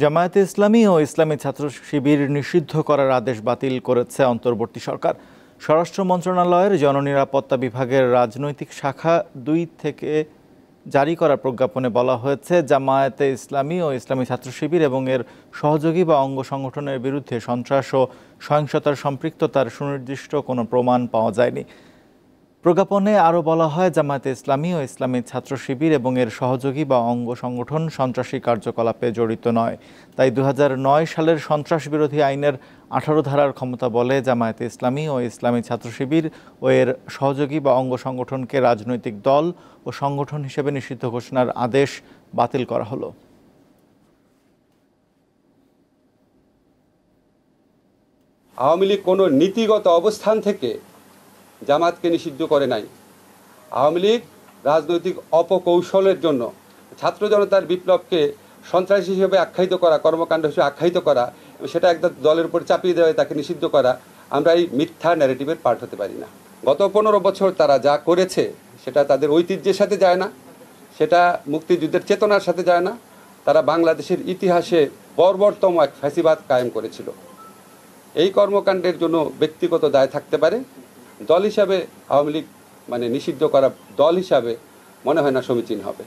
জামায়াতে ইসলামী ও ইসলামী ছাত্র শিবির নিষিদ্ধ করার আদেশ বাতিল করেছে অন্তর্বর্তী সরকার। স্বরাষ্ট্র মন্ত্রণালয়ের জননিরাপত্তা বিভাগের রাজনৈতিক শাখা ২ থেকে জারি করা প্রজ্ঞাপনে বলা হয়েছে, জামায়াতে ইসলামী ও ইসলামী ছাত্র শিবির এবং এর সহযোগী বা অঙ্গ সংগঠনের বিরুদ্ধে সন্ত্রাস ও সহিংসতার সম্পৃক্ততার সুনির্দিষ্ট কোনো প্রমাণ পাওয়া যায়নি। প্রজ্ঞাপনে আরও বলা হয়, জামায়াতে ইসলামী ও ইসলামী ছাত্র শিবির এবং এর সহযোগী বা অঙ্গ সংগঠন সন্ত্রাসী কার্যকলাপে জড়িত নয়। তাই ২০০৯ সালের সন্ত্রাস বিরোধী আইনের ১৮ ধারার ক্ষমতা বলে জামায়াতে ইসলামী ও ইসলামী ছাত্র শিবির ও এর সহযোগী বা অঙ্গ সংগঠনকে রাজনৈতিক দল ও সংগঠন হিসেবে নিষিদ্ধ ঘোষণার আদেশ বাতিল করা হলো। আওয়ামী লীগ কোনো নীতিগত অবস্থান থেকে জামাতকে নিষিদ্ধ করে নাই। আওয়ামী লীগ রাজনৈতিক অপকৌশলের জন্য ছাত্র জনতার বিপ্লবকে সন্ত্রাসী হিসেবে আখ্যায়িত করা, কর্মকাণ্ড হিসেবে আখ্যায়িত করা, সেটা একটা দলের উপর চাপিয়ে দেওয়া, তাকে নিষিদ্ধ করা, আমরা এই মিথ্যা ন্যারেটিভের পার্ট হতে পারি না। গত ১৫ বছর তারা যা করেছে সেটা তাদের ঐতিহ্যের সাথে যায় না, সেটা মুক্তিযুদ্ধের চেতনার সাথে যায় না। তারা বাংলাদেশের ইতিহাসে বর্বরতম এক ফ্যাসিবাদ কায়েম করেছিল। এই কর্মকাণ্ডের জন্য ব্যক্তিগত দায় থাকতে পারে, দল হিসাবে আওয়ামী লীগ নিষিদ্ধ করা দল হিসাবে মনে হয় না সমীচীন হবে।